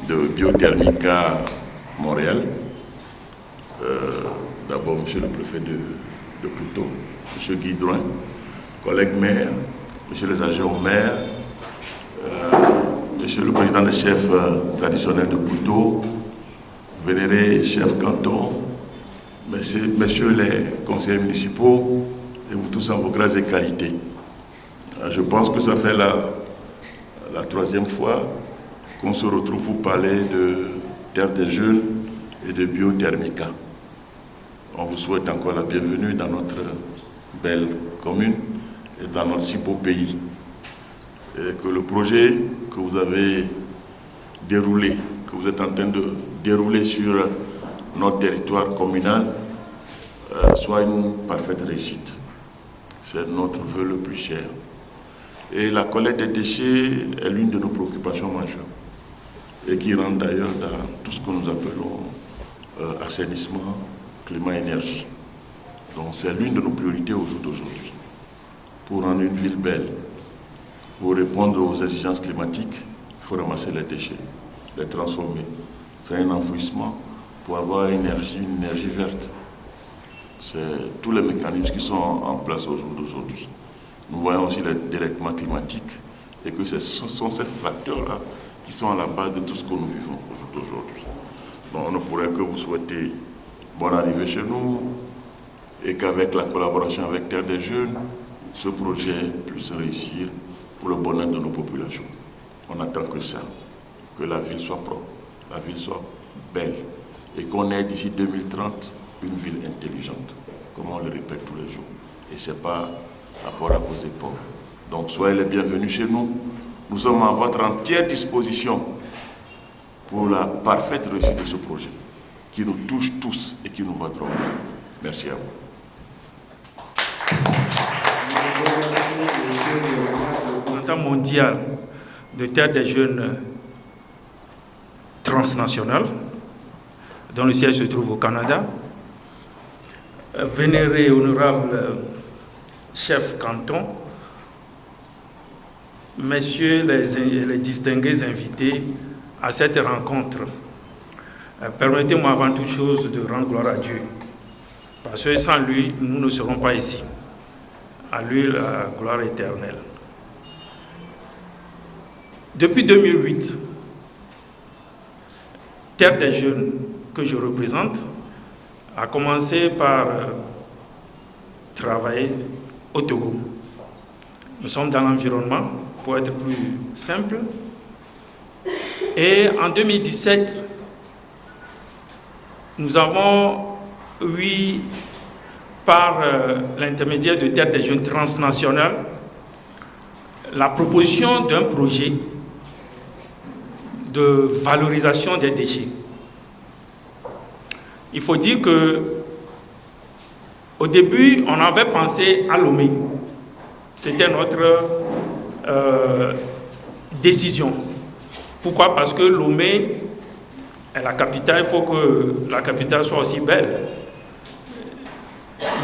de Biothermica Montréal. D'abord, monsieur le préfet de Poutou, monsieur Guy Drouin, collègues maires, monsieur les agents maires, monsieur le président des chefs traditionnels de Poutou, vénérés chefs canton, messieurs les conseillers municipaux, et vous tous en vos grâces et qualités. Je pense que ça fait la troisième fois qu'on se retrouve pour parler de Terre des Jeunes et de Biothermica. On vous souhaite encore la bienvenue dans notre belle commune et dans notre si beau pays. Et que le projet que vous avez déroulé, que vous êtes en train de dérouler sur notre territoire communal, soit une parfaite réussite. C'est notre vœu le plus cher. Et la collecte des déchets est l'une de nos préoccupations majeures et qui rentre d'ailleurs dans tout ce que nous appelons assainissement, climat, énergie. Donc c'est l'une de nos priorités au jour d'aujourd'hui. Pour rendre une ville belle, pour répondre aux exigences climatiques, il faut ramasser les déchets, les transformer, faire un enfouissement pour avoir une énergie verte. C'est tous les mécanismes qui sont en place au jour d'aujourd'hui. Nous voyons aussi le dérèglement climatique et que ce sont ces facteurs-là qui sont à la base de tout ce que nous vivons au jour d'aujourd'hui. Bon, on ne pourrait que vous souhaiter bonne arrivée chez nous et qu'avec la collaboration avec Terre des Jeunes, ce projet puisse réussir pour le bonheur de nos populations. On attend que ça, que la ville soit propre, la ville soit belle et qu'on ait d'ici 2030 une ville intelligente, comme on le répète tous les jours. Et ce n'est pas rapport à vos épaules. Donc soyez les bienvenus chez nous. Nous sommes à votre entière disposition pour la parfaite réussite de ce projet qui nous touche tous et qui nous va droit. Merci à vous. Le représentant mondial de Terre des Jeunes transnational, dont le siège se trouve au Canada, vénéré honorable chef canton, messieurs les distingués invités à cette rencontre, permettez-moi avant toute chose de rendre gloire à Dieu, parce que sans lui, nous ne serons pas ici. À lui la gloire éternelle. Depuis 2008, Terre des Jeunes que je représente a commencé par travailler au Togo. Nous sommes dans l'environnement, pour être plus simple. Et en 2017, nous avons eu, par l'intermédiaire de Terre des Jeunes transnationales, la proposition d'un projet de valorisation des déchets. Il faut dire que au début, on avait pensé à Lomé. C'était notre décision. Pourquoi? Parce que Lomé est la capitale, il faut que la capitale soit aussi belle.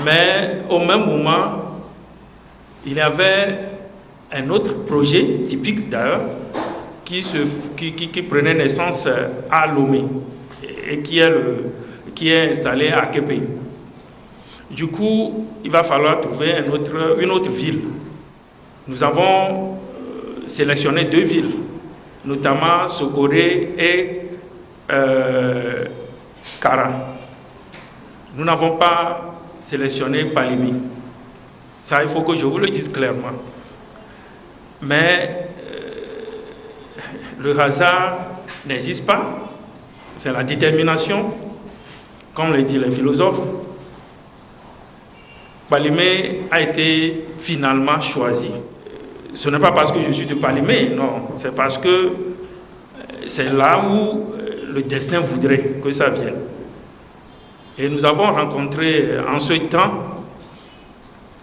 Mais au même moment, il y avait un autre projet, typique d'ailleurs, qui prenait naissance à Lomé et qui est installé à Képé. Du coup, il va falloir trouver une autre ville. Nous avons sélectionné deux villes, notamment Sokoré et Kara. Nous n'avons pas sélectionné Palimi. Ça, il faut que je vous le dise clairement. Mais le hasard n'existe pas. C'est la détermination, comme le disent les philosophes. Palimé a été finalement choisi. Ce n'est pas parce que je suis de Palimé, non. C'est parce que c'est là où le destin voudrait que ça vienne. Et nous avons rencontré en ce temps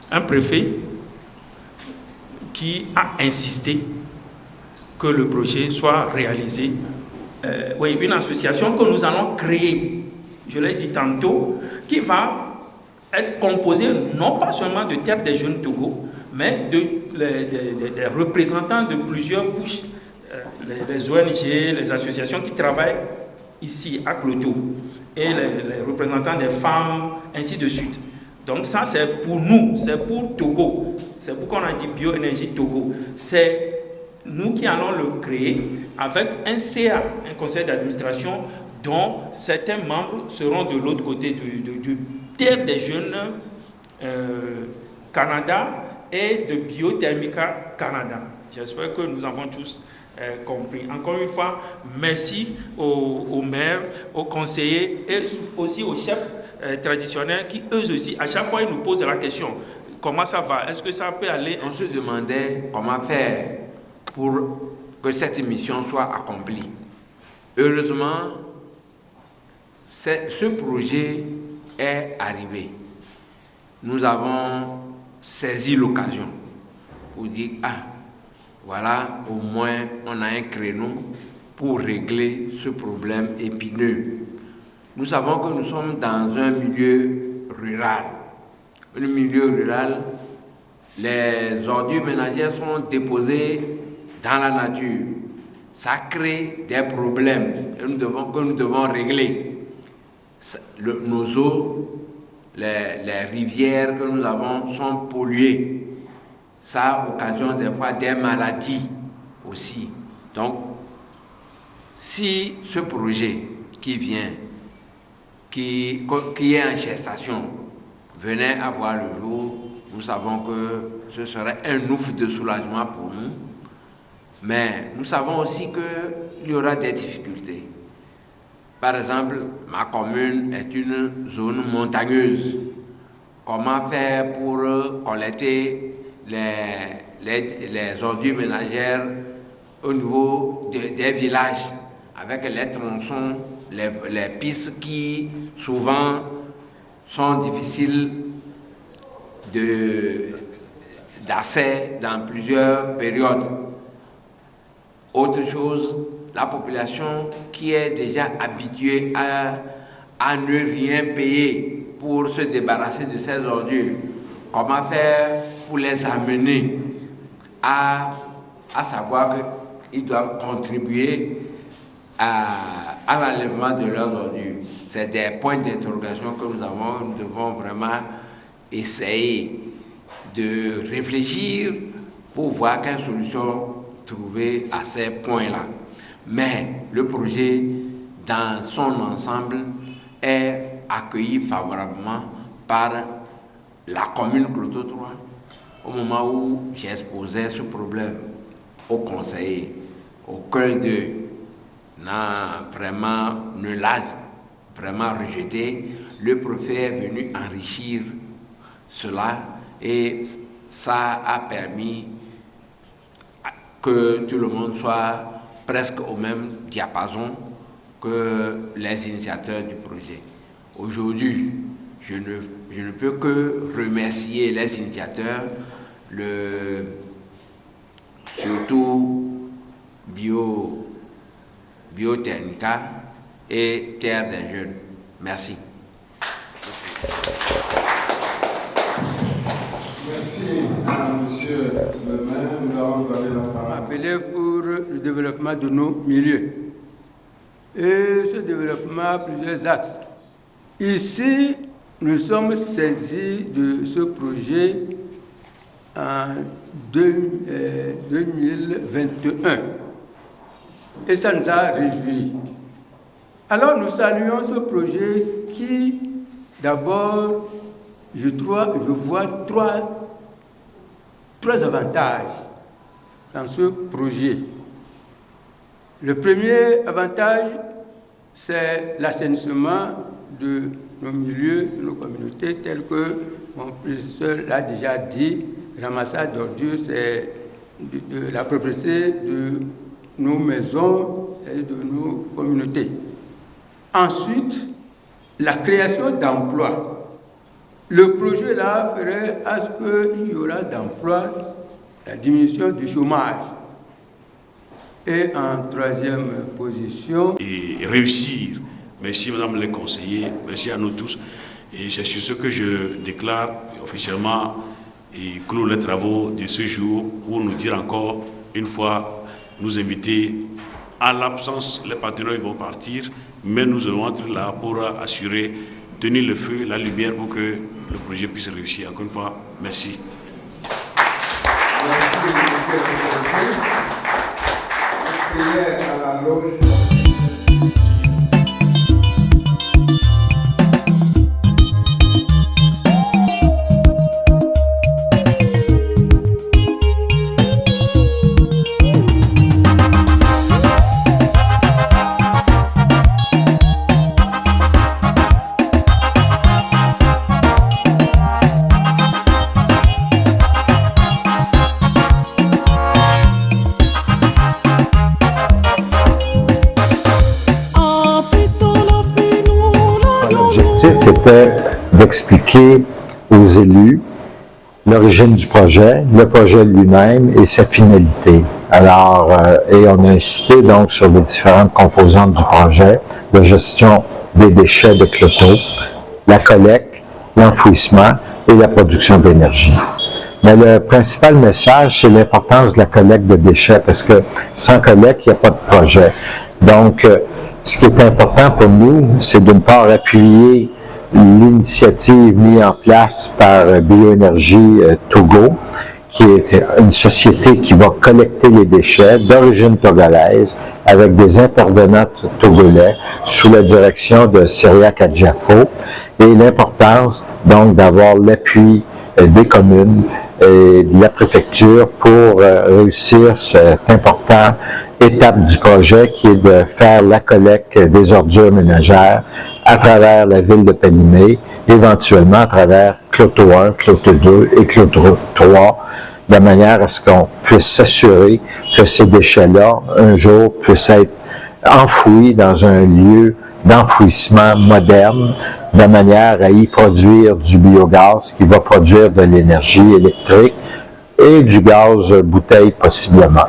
un préfet qui a insisté que le projet soit réalisé. Oui, une association que nous allons créer, je l'ai dit tantôt, qui va être composée non pas seulement de Terre des Jeunes Togo, mais des représentants de plusieurs couches les ONG, les associations qui travaillent ici à Cloto et les représentants des femmes, ainsi de suite. Donc ça, c'est pour nous, c'est pour Togo. C'est pourquoi on a dit Bioénergie Togo. C'est nous qui allons le créer avec un CA, un conseil d'administration, dont certains membres seront de l'autre côté du Terre des Jeunes Canada et de Biothermica Canada. J'espère que nous avons tous compris. Encore une fois, merci aux maires, aux conseillers et aussi aux chefs traditionnels qui, eux aussi, à chaque fois, ils nous posent la question. Comment ça va? Est-ce que ça peut aller? On se demandait comment faire pour que cette mission soit accomplie. Heureusement, ce projet est arrivé. Nous avons saisi l'occasion pour dire, voilà, au moins on a un créneau pour régler ce problème épineux. Nous savons que nous sommes dans un milieu rural. Le milieu rural, les ordures ménagères sont déposées dans la nature. Ça crée des problèmes que nous devons régler. Nos eaux, les rivières que nous avons sont polluées. Ça occasionne des fois des maladies aussi. Donc, si ce projet qui vient, qui est en gestation, venait à voir le jour, nous savons que ce serait un ouf de soulagement pour nous. Mais nous savons aussi qu'il y aura des difficultés. Par exemple, ma commune est une zone montagneuse. Comment faire pour collecter les ordures ménagères au niveau des villages, avec les tronçons, les pistes qui souvent sont difficiles d'accès dans plusieurs périodes. Autre chose, la population qui est déjà habituée à ne rien payer pour se débarrasser de ces ordures. Comment faire pour les amener à savoir qu'ils doivent contribuer à l'enlèvement de leurs ordures? C'est des points d'interrogation que nous avons. Nous devons vraiment essayer de réfléchir pour voir quelle solution trouver à ces points-là. Mais le projet, dans son ensemble, est accueilli favorablement par la commune Cloto 3 au moment où j'exposais ce problème au conseiller. Aucun d'eux ne l'a vraiment rejeté. Le préfet est venu enrichir cela et ça a permis que tout le monde soit presque au même diapason que les initiateurs du projet. Aujourd'hui, je ne peux que remercier les initiateurs, surtout Biothermica et Terre des Jeunes. Merci. Merci à monsieur le maire. Nous avons donné la parole. Appelé pour le développement de nos milieux. Et ce développement a plusieurs axes. Ici, nous sommes saisis de ce projet en 2021. Et ça nous a réjouis. Alors nous saluons ce projet qui, d'abord, je vois trois avantages dans ce projet. Le premier avantage, c'est l'assainissement de nos milieux, de nos communautés, tel que mon professeur l'a déjà dit. Ramassage d'ordures, c'est de la propriété de nos maisons et de nos communautés. Ensuite, la création d'emplois. Le projet là ferait à ce qu'il y aura d'emplois, la diminution du chômage. Et en troisième position... Et réussir. Merci Madame les conseillers, merci à nous tous. Et c'est sur ce que je déclare officiellement et clôt les travaux de ce jour pour nous dire encore une fois, nous inviter À l'absence, les partenaires vont partir, mais nous allons être là pour assurer, tenir le feu, la lumière pour que le projet puisse réussir. Encore une fois, merci. Merci, monsieur le président. Prière à la loge. C'était d'expliquer aux élus l'origine du projet lui-même et sa finalité. Alors, et on a insisté donc sur les différentes composantes du projet, la gestion des déchets de Cloto, la collecte, l'enfouissement et la production d'énergie. Mais le principal message, c'est l'importance de la collecte de déchets, parce que sans collecte, il n'y a pas de projet. Donc, ce qui est important pour nous, c'est d'une part appuyer l'initiative mise en place par Bioénergie Togo, qui est une société qui va collecter les déchets d'origine togolaise avec des intervenants togolais sous la direction de Cyriaque Adjafo, et l'importance donc d'avoir l'appui des communes et de la préfecture pour réussir cette importante étape du projet qui est de faire la collecte des ordures ménagères à travers la ville de Palimé, éventuellement à travers Cloto 1, Cloto 2 et Cloto 3, de manière à ce qu'on puisse s'assurer que ces déchets-là, un jour, puissent être enfouis dans un lieu d'enfouissement moderne, de manière à y produire du biogaz qui va produire de l'énergie électrique et du gaz bouteille possiblement.